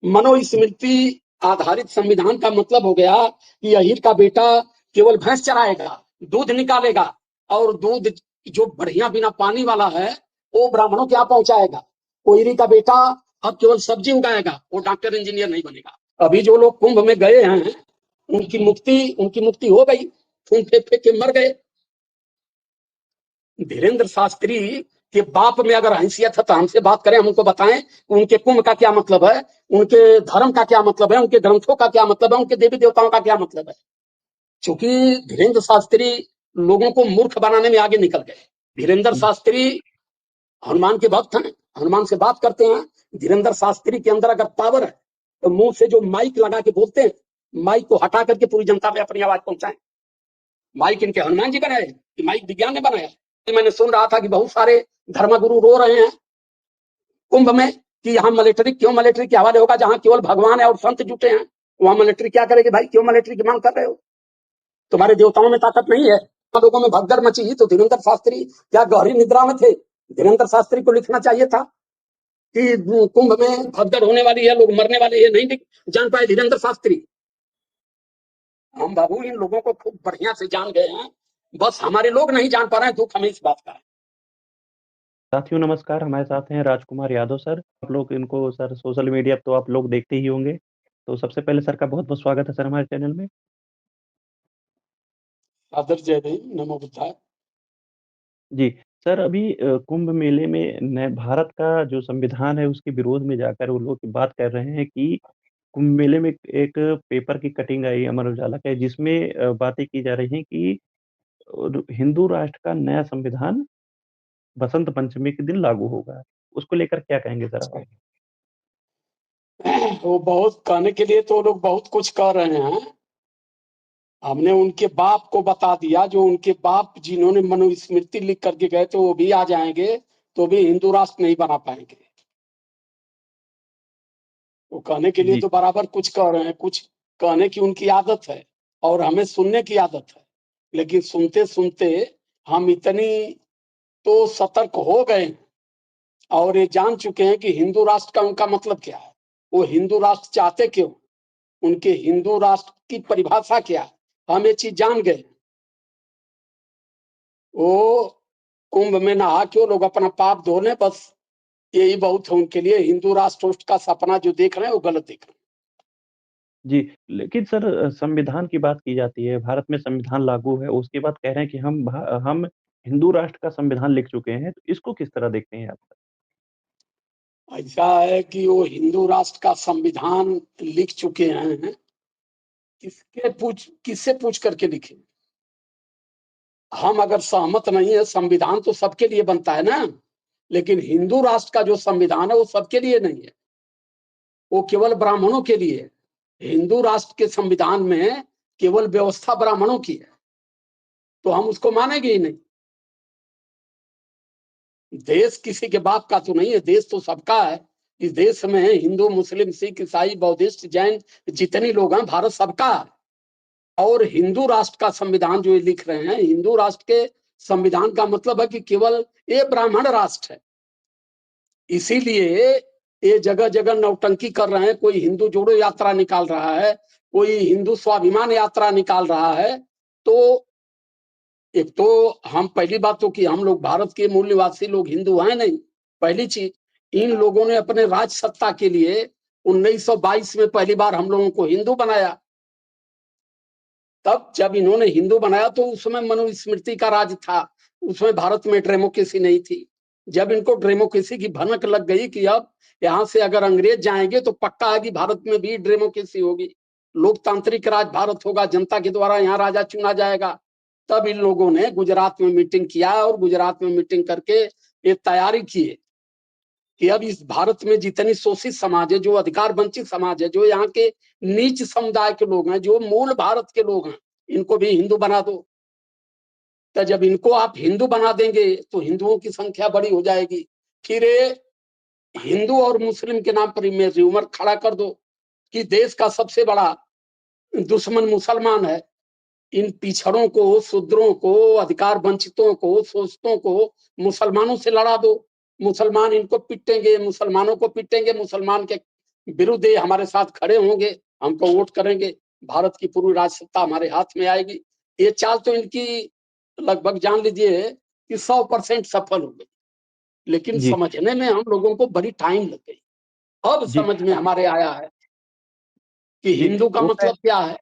मनुस्मृति आधारित संविधान का मतलब हो गया कि अहीर का बेटा केवल भैंस चराएगा, दूध निकालेगा, और दूध जो बढ़िया बिना पानी वाला है वो ब्राह्मणों के यहाँ पहुंचाएगा। कोयरी का बेटा अब केवल सब्जी उगाएगा, वो डॉक्टर इंजीनियर नहीं बनेगा। अभी जो लोग कुंभ में गए हैं उनकी मुक्ति हो गई, खून फेंक फेंक के मर गए। धीरेन्द्र शास्त्री के बाप में अगर हैसियत है तो हमसे बात करें, हम उनको बताएं उनके कुंभ का क्या मतलब है, उनके धर्म का क्या मतलब है, उनके ग्रंथों का क्या मतलब है, उनके देवी देवताओं का क्या मतलब है। क्योंकि धीरेन्द्र शास्त्री लोगों को मूर्ख बनाने में आगे निकल गए। धीरेन्द्र शास्त्री हनुमान के भक्त हैं, हनुमान से बात करते हैं। धीरेन्द्र शास्त्री के अंदर अगर पावर है तो मुंह से जो माइक लगा के बोलते हैं, माइक को हटा करके पूरी जनता में अपनी आवाज पहुंचाएं। माइक इनके हनुमान जी बनाए कि माइक विज्ञान ने बनाया? मैंने सुन रहा था कि बहुत सारे धर्मगुरु रो रहे हैं कुंभ में कि यहाँ मिलिट्री क्यों मिलिट्री के हवाले होगा, जहां केवल भगवान है और संत जुटे हैं वहां मिलिट्री क्या करेगी? भाई क्यों मिलिट्री की मांग कर रहे हो? तुम्हारे देवताओं में ताकत नहीं है? लोगों में भगदड़ मची तो धीरेन्द्र शास्त्री क्या गहरी निद्रा में थे? धीरेन्द्र शास्त्री को लिखना चाहिए था कि कुंभ में भगदड़ होने वाली है, लोग मरने वाले हैं। नहीं जान पाए धीरेन्द्र शास्त्री। हम बाबू इन लोगों को खूब बढ़िया से जान गए हैं, बस हमारे लोग नहीं जान पा रहे हैं। दुख हमें इस बात का है। साथियों नमस्कार, हमारे साथ हैं राजकुमार यादव सर। आप लोग इनको सर सोशल मीडिया तो आप लोग देखते ही होंगे, तो सबसे पहले सर का बहुत बहुत स्वागत है सर हमारे चैनल में। आदर जय भीम, नमो बुद्धाय। जी सर, अभी कुंभ मेले में नए भारत का जो संविधान है उसके विरोध में जाकर वो लोग बात कर रहे हैं कि कुंभ मेले में एक पेपर की कटिंग आई अमर उजाला के, जिसमें बातें की जा रही हैं कि हिंदू राष्ट्र का नया संविधान बसंत पंचमी के दिन लागू होगा। उसको लेकर क्या कहेंगे सर आप? वो बहुत कहने के लिए तो लोग बहुत कुछ कह रहे हैं। हमने उनके बाप को बता दिया, जो उनके बाप जिन्होंने मनुस्मृति लिख करके गए थे वो भी आ जाएंगे तो भी हिंदू राष्ट्र नहीं बना पाएंगे। वो कहने के लिए जी तो बराबर कुछ कह रहे हैं, कुछ कहने की उनकी आदत है और हमें सुनने की आदत है। लेकिन सुनते सुनते हम इतनी तो सतर्क हो गए हैं और ये जान चुके हैं कि हिंदू राष्ट्र का उनका मतलब क्या है, वो हिंदू राष्ट्र चाहते क्यों, उनके हिंदू राष्ट्र की परिभाषा क्या है, हम ये चीज जान गए। वो कुंभ में नहा के लोग अपना पाप धो लें, बस यही बहुत है उनके लिए। हिंदू राष्ट्र का सपना जो देख रहे हैं वो गलत देख रहे हैं। जी, लेकिन सर संविधान की बात की जाती है, भारत में संविधान लागू है, उसके बाद कह रहे हैं कि हम हिंदू राष्ट्र का संविधान लिख चुके हैं, तो इसको किस तरह देखते हैं आप? ऐसा है कि वो हिंदू राष्ट्र का संविधान लिख चुके हैं, किससे पूछ करके लिखे? हम अगर सहमत नहीं है, संविधान तो सबके लिए बनता है ना, लेकिन हिंदू राष्ट्र का जो संविधान है वो सबके लिए नहीं है, वो केवल ब्राह्मणों के लिए है। हिंदू राष्ट्र के संविधान में केवल व्यवस्था ब्राह्मणों की है, तो हम उसको मानेंगे ही नहीं। देश किसी के बाप का तो नहीं है, देश तो सबका है। इस देश में हिंदू, मुस्लिम, सिख, ईसाई, बौद्धिस्ट, जैन जितने लोग हैं, भारत सबका है। और हिंदू राष्ट्र का संविधान जो ये लिख रहे हैं, हिंदू राष्ट्र के संविधान का मतलब है कि केवल ये ब्राह्मण राष्ट्र है। इसीलिए ये जगह जगह नौटंकी कर रहे हैं। कोई हिंदू जोड़ो यात्रा निकाल रहा है, कोई हिंदू स्वाभिमान यात्रा निकाल रहा है। तो एक तो हम पहली बात तो कि हम लोग भारत के मूल निवासी लोग हिंदू हैं नहीं। पहली चीज, इन लोगों ने अपने राज सत्ता के लिए 1922 में पहली बार हम लोगों को हिंदू बनाया। तब जब इन्होंने हिंदू बनाया तो उसमें मनुस्मृति का राज था, उसमें भारत में डेमोक्रेसी नहीं थी। जब इनको डेमोक्रेसी की भनक लग गई कि अब यहाँ से अगर अंग्रेज जाएंगे तो पक्का है कि भारत में भी डेमोक्रेसी होगी, लोकतांत्रिक राज भारत होगा, जनता के द्वारा यहाँ राजा चुना जाएगा, तब इन लोगों ने गुजरात में मीटिंग किया और गुजरात में मीटिंग करके ये तैयारी की कि अब इस भारत में जितनी शोषित समाज है, जो अधिकार वंचित समाज है, जो यहाँ के नीच समुदाय के लोग हैं, जो मूल भारत के लोग हैं, इनको भी हिंदू बना दो। तो जब इनको आप हिंदू बना देंगे तो हिंदुओं की संख्या बड़ी हो जाएगी। फिर हिंदू और मुस्लिम के नाम पर र्यूमर खड़ा कर दो कि देश का सबसे बड़ा दुश्मन मुसलमान है। इन पिछड़ों को, शूद्रों को, अधिकार वंचितों को, शोषितों को मुसलमानों से लड़ा दो। मुसलमान इनको पिटेंगे, मुसलमानों को पिटेंगे, मुसलमान के विरुद्ध ये हमारे साथ खड़े होंगे, हमको वोट करेंगे, भारत की पूरी राज सत्ता हमारे हाथ में आएगी। ये चाल तो इनकी लगभग जान लीजिए कि 100% सफल हो गई, लेकिन जी, समझने में हम लोगों को बड़ी टाइम लग गई। अब जी, समझ में हमारे आया है कि जी, हिंदू का मतलब क्या है।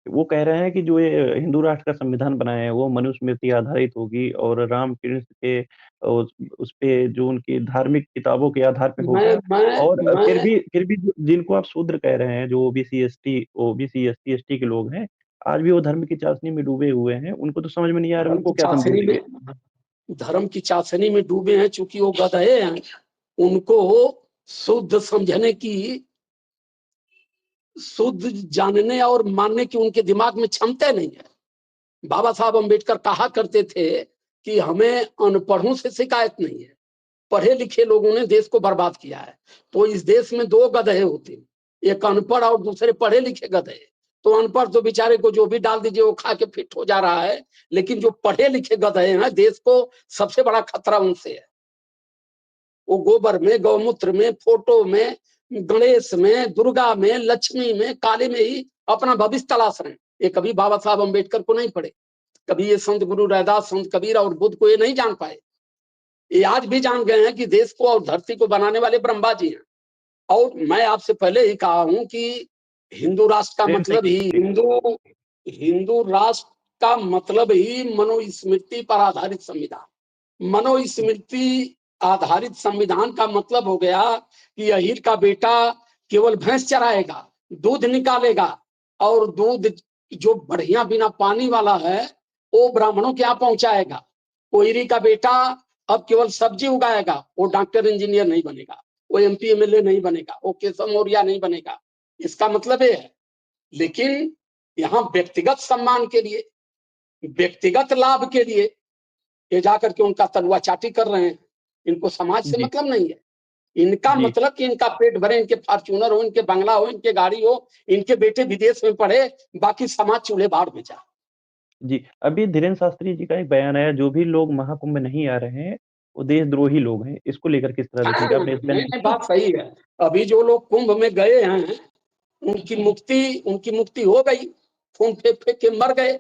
वो कह रहे हैं कि जो ये हिंदू राष्ट्र का संविधान बनाया है, वो मनुस्मृति आधारित होगी और रामकृष्ण के उसपे जो उनकी धार्मिक किताबों के आधार पे मैं होगा मैं और मैं फिर भी जिनको आप शूद्र कह रहे हैं, जो ओबीसी, एसटी, एसटी के लोग हैं, आज भी वो धर्म की चाशनी में डूबे हुए हैं। उनको तो समझ में नहीं आ रहा, धर्म उनको की क्या चाशनी समझाएँगे? में धर्म की चाशनी में डूबे हैं, चूंकि वो गधे हैं, उनको शुद्ध समझने की, शुद्ध जानने और मानने की उनके दिमाग में क्षमता नहीं है। बाबा साहब अम्बेडकर कहा करते थे कि हमें अनपढ़ों से शिकायत नहीं है, पढ़े लिखे लोगों ने देश को बर्बाद किया है। तो इस देश में दो गधे होते हैं, एक अनपढ़ और दूसरे पढ़े लिखे गधे। तो अनपढ़ तो बेचारे को जो भी डाल दीजिए वो खा के फिट हो जा रहा है, लेकिन जो पढ़े लिखे गधे हैं, देश को सबसे बड़ा खतरा उनसे है। वो गोबर में, गौमूत्र में, फोटो में, गणेश में, दुर्गा में, लक्ष्मी में, काली में ही अपना भविष्य तलाश रहे हैं। ये कभी बाबा साहब अम्बेडकर को नहीं पढ़े, कभी ये संत गुरु रैदास, संत कबीर और बुद्ध को ये नहीं जान पाए। ये आज भी जान गए हैं कि देश को और धरती को बनाने वाले ब्रह्मा जी हैं। और मैं आपसे पहले ही कहा हूं कि हिंदू राष्ट्र का प्रेम से मतलब ही हिंदू हिंदू राष्ट्र का मतलब ही मनुस्मृति पर आधारित संविधान। मनुस्मृति आधारित संविधान का मतलब हो गया कि अहीर का बेटा केवल भैंस चराएगा, दूध निकालेगा, और दूध जो बढ़िया बिना पानी वाला है वो ब्राह्मणों के यहाँ पहुंचाएगा। कोयरी का बेटा अब केवल सब्जी उगाएगा, वो डॉक्टर इंजीनियर नहीं बनेगा, वो एमपी एमएलए नहीं बनेगा, वो केशव मौर्य नहीं बनेगा। इसका मतलब ये है। लेकिन यहाँ व्यक्तिगत सम्मान के लिए, व्यक्तिगत लाभ के लिए ये जाकर के उनका तलवा चाटी कर रहे हैं। इनको समाज से जी, मतलब नहीं है। इनका जी, मतलब कि इनका पेट भरे, इनके फॉर्च्यूनर हो, इनके बंगला हो, इनके गाड़ी हो, इनके बेटे विदेश में पढ़े, बाकी समाज चूल्हे बाढ़ में जाए। जी। अभी धीरेन्द्र शास्त्री जी का एक बयान आया, जो भी लोग महाकुंभ में नहीं आ रहे हैं, वो देशद्रोही लोग हैं। इसको लेकर किस तरह हाँ, देखेंगे? आपने इस पे नहीं नहीं नहीं, बात सही है। अभी जो लोग कुंभ में गए हैं, उनकी मुक्ति हो गई, खून फेंक फेंक के मर गए।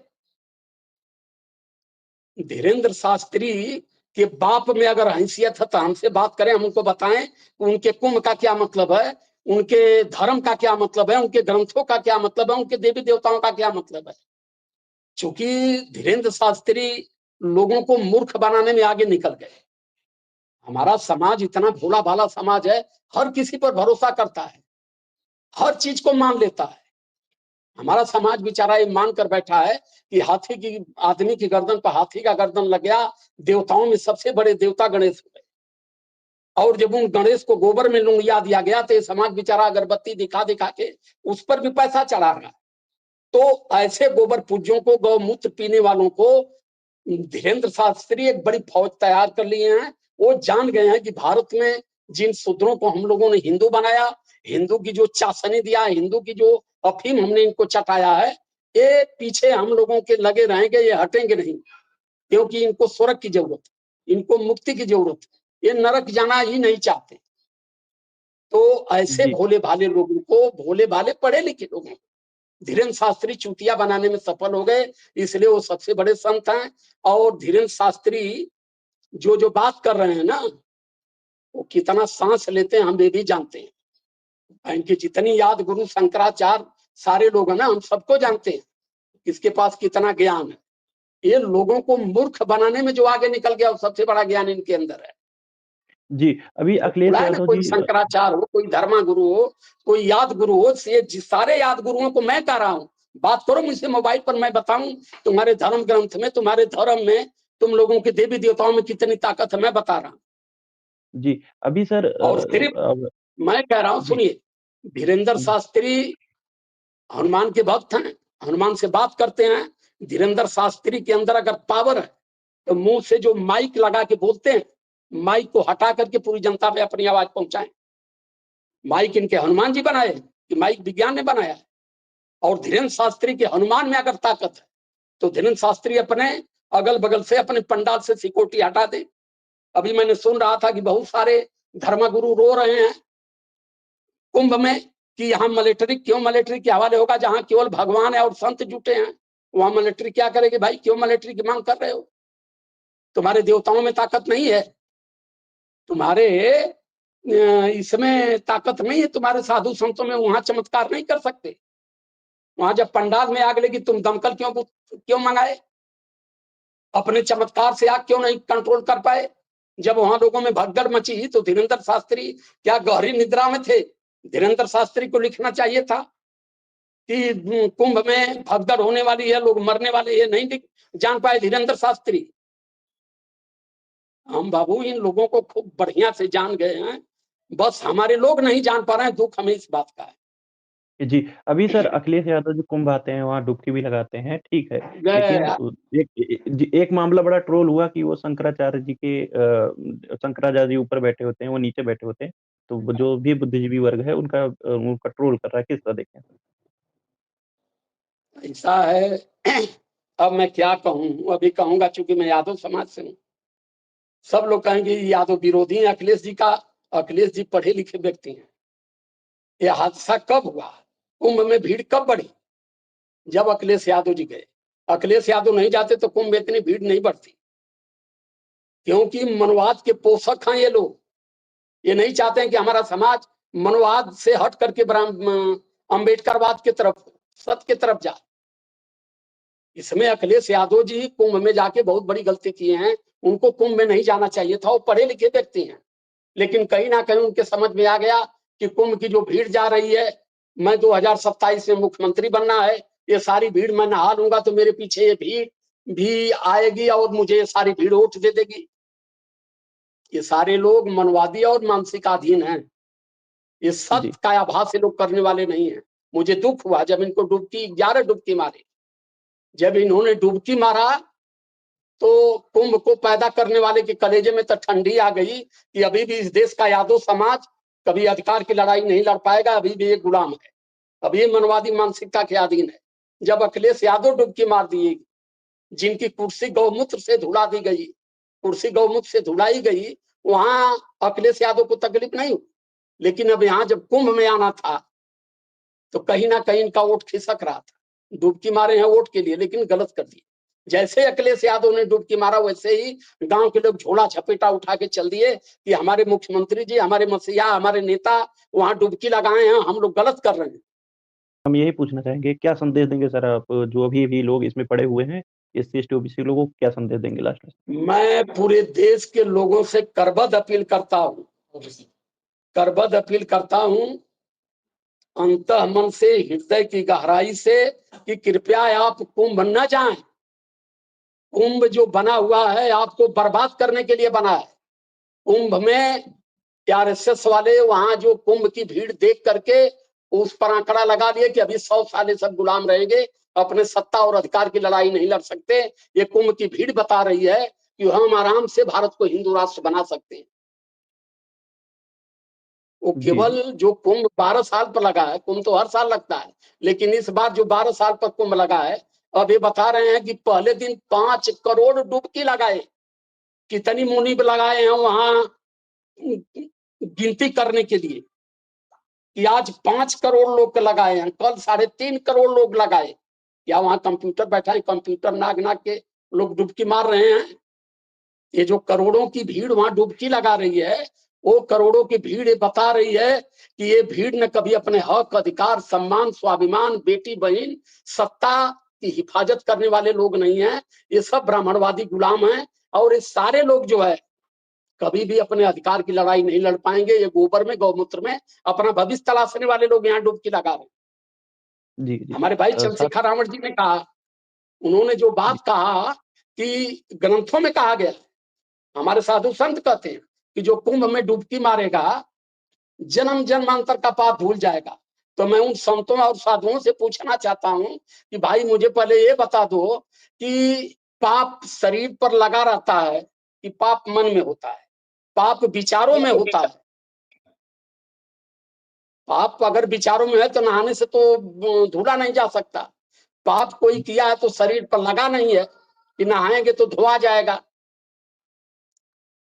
धीरेन्द्र शास्त्री के बाप में अगर हैसियत है तो हमसे बात करें, हम उनको बताएं कि उनके कुंभ का क्या मतलब है, उनके धर्म का क्या मतलब है, उनके ग्रंथों का क्या मतलब है, उनके देवी देवताओं का क्या मतलब है। चूंकि धीरेन्द्र शास्त्री लोगों को मूर्ख बनाने में आगे निकल गए। हमारा समाज इतना भोला भाला समाज है, हर किसी पर भरोसा करता है, हर चीज को मान लेता है। हमारा समाज बेचारा ये मान कर बैठा है कि आदमी की गर्दन पर हाथी का गर्दन लग गया, देवताओं में सबसे बड़े देवता गणेश हो गए। और जब उन गणेश को गोबर में लुंगिया दिया गया तो ये समाज बेचारा अगरबत्ती दिखा दिखा के उस पर भी पैसा चढ़ा रहा है। तो ऐसे गोबर पूज्यों को, गौमूत्र पीने वालों को धीरेन्द्र शास्त्री एक बड़ी फौज तैयार कर लिए हैं। वो जान गए हैं कि भारत में जिन शूद्रों को हम लोगों ने हिंदू बनाया, हिंदू की जो चाशनी दिया, हिंदू की जो अफीम हमने इनको चटाया है, ये पीछे हम लोगों के लगे रहेंगे, ये हटेंगे नहीं। क्योंकि इनको स्वर्ग की जरूरत है, इनको मुक्ति की जरूरत है, ये नरक जाना ही नहीं चाहते। तो ऐसे जी, भोले भाले लोगों को, भोले भाले पढ़े लिखे लोगों को धीरेन्द्र शास्त्री चूतिया बनाने में सफल हो गए, इसलिए वो सबसे बड़े संत हैं। और धीरेन्द्र शास्त्री जो जो बात कर रहे हैं ना, वो कितना सांस लेते हैं हम ये भी जानते हैं। इनकी जितनी याद गुरु शंकराचार्य सारे लोग हैं ना, हम सबको जानते हैं किसके पास कितना ज्ञान है। ये लोगों को मूर्ख बनाने में जो आगे निकल गया, वो सबसे बड़ा ज्ञान इनके अंदर है। जी। अभी वो अखिलेश बोला है ना, यादव कोई जी शंकराचार्य हो, कोई धर्मा गुरु हो, कोई याद गुरु हो, सारे याद गुरुओं को मैं कह रहा हूं, बात करो मुझसे मोबाइल पर, मैं बताऊं तुम्हारे धर्म ग्रंथ में, तुम्हारे धर्म में, तुम लोगों के देवी देवताओं में कितनी ताकत है, मैं बता रहा हूं। जी, अभी सर और सिर्फ मैं कह रहा हूं, जी, सुनिए, धीरेन्द्र जी, शास्त्री हनुमान के भक्त हैं, हनुमान से बात करते हैं। धीरेन्द्र शास्त्री के अंदर अगर पावर है तो मुंह से जो माइक लगा के बोलते हैं, माइक को हटा करके पूरी जनता पे अपनी आवाज पहुंचाएं। माइक इनके हनुमान जी बनाए कि माइक विज्ञान ने बनाया है। और धीरेन्द्र शास्त्री के हनुमान में अगर ताकत है तो धीरेन्द्र शास्त्री अपने अगल बगल से, अपने पंडाल से सिक्योरिटी हटा दे। अभी मैंने सुन रहा था कि बहुत सारे धर्मगुरु रो रहे हैं कुंभ में कि यहाँ मिलिट्री क्यों मिलिट्री के हवाले होगा, जहां केवल भगवान है और संत जुटे हैं, वहां मिलिट्री क्या करेगी? भाई क्यों मिलिट्री की मांग कर रहे हो? तुम्हारे देवताओं में ताकत नहीं है, तुम्हारे इसमें ताकत नहीं है, तुम्हारे साधु संतों में, वहां चमत्कार नहीं कर सकते। वहां जब पंडाल में आग लगी, तुम दमकल क्यों मंगाए? अपने चमत्कार से आग क्यों नहीं कंट्रोल कर पाए? जब वहां लोगों में भगदड़ मची तो धीरेन्द्र शास्त्री क्या गहरी निद्रा में थे? धीरेन्द्र शास्त्री को लिखना चाहिए था कि कुंभ में भगदड़ होने वाली है, लोग मरने वाले, ये नहीं जान पाए धीरेन्द्र शास्त्री। हम बाबू इन लोगों को खूब बढ़िया से जान गए हैं, बस हमारे लोग नहीं जान पा रहे हैं। दुख हमें इस बात का है। जी, अभी सर अखिलेश यादव जो कुंभ आते हैं, वहाँ डुबकी भी लगाते हैं, ठीक है। लेकिन एक मामला बड़ा ट्रोल हुआ कि वो शंकराचार्य जी ऊपर बैठे होते हैं, वो नीचे बैठे होते हैं। तो जो भी बुद्धिजीवी वर्ग है उनका ट्रोल कर रहा है, किस तरह देखें? ऐसा है अब मैं क्या कहूं, अभी कहूंगा चूंकि मैं यादव समाज से हूं। सब लोग कहेंगे यादव विरोधी हैं अखिलेश जी का। अखिलेश जी पढ़े लिखे व्यक्ति हैं। यह हादसा कब हुआ, कुंभ में भीड़ कब बढ़ी? जब अखिलेश यादव जी गए। अखिलेश यादव नहीं जाते तो कुंभ में इतनी भीड़ नहीं बढ़ती, क्योंकि मनवाद के पोषक हैं ये लोग। ये नहीं चाहते हैं कि हमारा समाज मनवाद से हट करके अम्बेडकरवाद की तरफ, सत्य की तरफ जाए। इसमें अखिलेश यादव जी कुंभ में जाके बहुत बड़ी गलती किए हैं। उनको कुंभ में नहीं जाना चाहिए था। वो पढ़े लिखे व्यक्ति हैं, लेकिन कहीं ना कहीं उनके समझ में आ गया कि कुंभ की जो भीड़ जा रही है, मैं 2027 में मुख्यमंत्री बनना है, ये सारी भीड़ मैं नहा लूंगा तो मेरे पीछे ये भीड़ भी आएगी और मुझे ये सारी भीड़ वोट दे देगी। ये सारे लोग मनवादी और मानसिकाधीन हैं। ये सत्य का आभास ये लोग करने वाले नहीं है। मुझे दुख हुआ जब इनको 11 डुबकी मारी। जब इन्होंने डुबकी मारा तो कुंभ को पैदा करने वाले के कलेजे में तो ठंडी आ गई कि अभी भी इस देश का यादव समाज कभी अधिकार की लड़ाई नहीं लड़ पाएगा, अभी भी एक गुलाम है, अभी ये मनवादी मानसिकता के अधीन है। जब अखिलेश यादव डुबकी मार दिए, जिनकी कुर्सी गौमूत्र से धुला दी गई, कुर्सी गौमूत्र से धुलाई गई, वहां अखिलेश यादव को तकलीफ नहीं हुई। लेकिन अब यहाँ जब कुंभ में आना था तो कहीं ना कहीं इनका वोट खिसक रहा था। डुबकी मारे हैं वोट के लिए, लेकिन गलत कर दिए। जैसे अखिलेश यादव ने डुबकी मारा, वैसे ही गांव के लोग झोला झपेटा उठा के चल दिए कि हमारे मुख्यमंत्री जी, हमारे मसीहा, हमारे नेता वहां डुबकी लगाए हैं, हम लोग गलत कर रहे हैं। हम यही पूछना चाहेंगे, क्या संदेश देंगे सर आप, जो अभी भी लोग इसमें पड़े हुए हैं, एससी एसटी ओबीसी लोगों को क्या संदेश देंगे लास्ट में? मैं पूरे देश के लोगों से करबद्ध अपील करता हूँ, करबद्ध अपील करता हूँ, अंतः मन से, हृदय की गहराई से, कि कृपया आप कुंभ न जाएं। कुंभ जो बना हुआ है आपको बर्बाद करने के लिए बना है। कुंभ में आरएसएस वाले वहां जो कुंभ की भीड़ देख करके उस पर आंकड़ा लगा दिए कि अभी 100 साल सब गुलाम रहेंगे, अपने सत्ता और अधिकार की लड़ाई नहीं लड़ सकते। ये कुंभ की भीड़ बता रही है कि हम आराम से भारत को हिंदू राष्ट्र बना सकते हैं। वो केवल जो कुंभ 12 साल पर लगा है, कुंभ तो हर साल लगता है, लेकिन इस बार जो 12 साल पर कुंभ लगा है, अब ये बता रहे हैं कि पहले दिन 5 करोड़ डुबकी लगाए। कितनी मुनीब लगाए हैं वहां गिनती करने के लिए कि आज 5 करोड़ लोग लगाए हैं, कल 3.5 करोड़ लोग लगाए। या वहां कंप्यूटर बैठा है, कंप्यूटर नाग नाग के लोग डुबकी मार रहे हैं। ये जो करोड़ों की भीड़ वहां डुबकी लगा रही है, वो करोड़ों की भीड़ ये बता रही है कि ये भीड़ ने कभी अपने हक, अधिकार, सम्मान, स्वाभिमान, बेटी बहन, सत्ता की हिफाजत करने वाले लोग नहीं है। ये सब ब्राह्मणवादी गुलाम हैं, और ये सारे लोग जो है कभी भी अपने अधिकार की लड़ाई नहीं लड़ पाएंगे। ये गोबर में, गौमूत्र में अपना भविष्य तलाशने वाले लोग यहाँ डुबकी लगा रहे हैं। जी, जी। हमारे भाई साथ चंद्रशेखर रावण जी ने कहा, उन्होंने जो जी, बात कहा कि ग्रंथों में कहा गया, हमारे साधु संत कहते हैं कि जो कुंभ में डुबकी मारेगा जन्म जन्मांतर का पाप भूल जाएगा। तो मैं उन संतों और साधुओं से पूछना चाहता हूं कि भाई मुझे पहले ये बता दो कि पाप शरीर पर लगा रहता है कि पाप मन में होता है, पाप विचारों में होता है? पाप अगर विचारों में है तो नहाने से तो धुला नहीं जा सकता। पाप कोई किया है तो शरीर पर लगा नहीं है कि नहाएंगे तो धोआ जाएगा।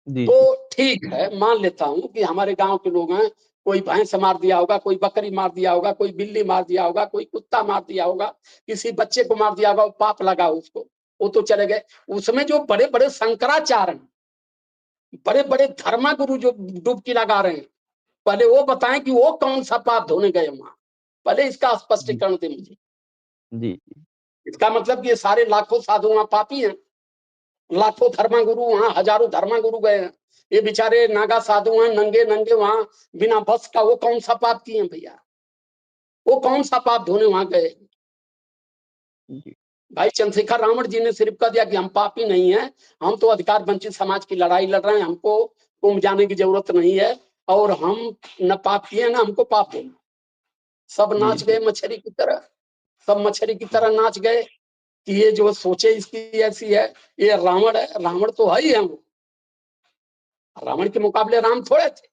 जी, तो जी। ठीक है, मान लेता हूं कि हमारे गांव के लोग हैं, कोई भैंस मार दिया होगा, कोई बकरी मार दिया होगा, कोई बिल्ली मार दिया होगा, कोई कुत्ता मार दिया होगा, किसी बच्चे को मार दिया होगा, वो पाप लगा उसको, वो तो चले गए। उसमें जो बड़े बड़े शंकराचार्य, बड़े बड़े धर्मगुरु जो डुबकी लगा रहे हैं, पहले वो बताएं कि वो कौन सा पाप धोने गए वहां, पहले इसका जी, स्पष्टीकरण दे मुझे। जी, इसका मतलब कि ये सारे लाखों साधु वहां पापी हैं, लाखों धर्मगुरु वहां, हजारों धर्मगुरु गए हैं, ये बेचारे नागा साधु हैं, नंगे नंगे वहां बिना बस का, वो कौन सा पाप किए भैया, वो कौन सा पाप धोने वहां गए। जी, भाई चंद्रशेखर रावण जी ने सिर्फ कह दिया कि हम पापी नहीं है, हम तो अधिकार वंचित समाज की लड़ाई लड़ रहे हैं, हमको कुंभ जाने की जरूरत नहीं है, और हम न पाप किए ना हमको पाप देना। सब जी, नाच जी, गए मछली की तरह, सब मछली की तरह नाच गए कि ये जो सोचे इसकी ऐसी है, ये रावण है, रावण तो है ही है वो, रावण के मुकाबले राम थोड़े थे,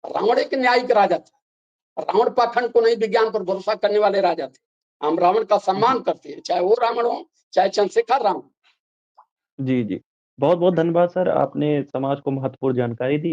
रावण एक न्यायिक राजा था, रावण पाखंड को नहीं विज्ञान पर भरोसा करने वाले राजा थे। हम रावण का जी, सम्मान करते हैं, चाहे वो रावण हो चाहे चंद्रशेखर रावण। जी, जी। बहुत-बहुत धन्यवाद सर, आपने समाज को महत्वपूर्ण जानकारी दी।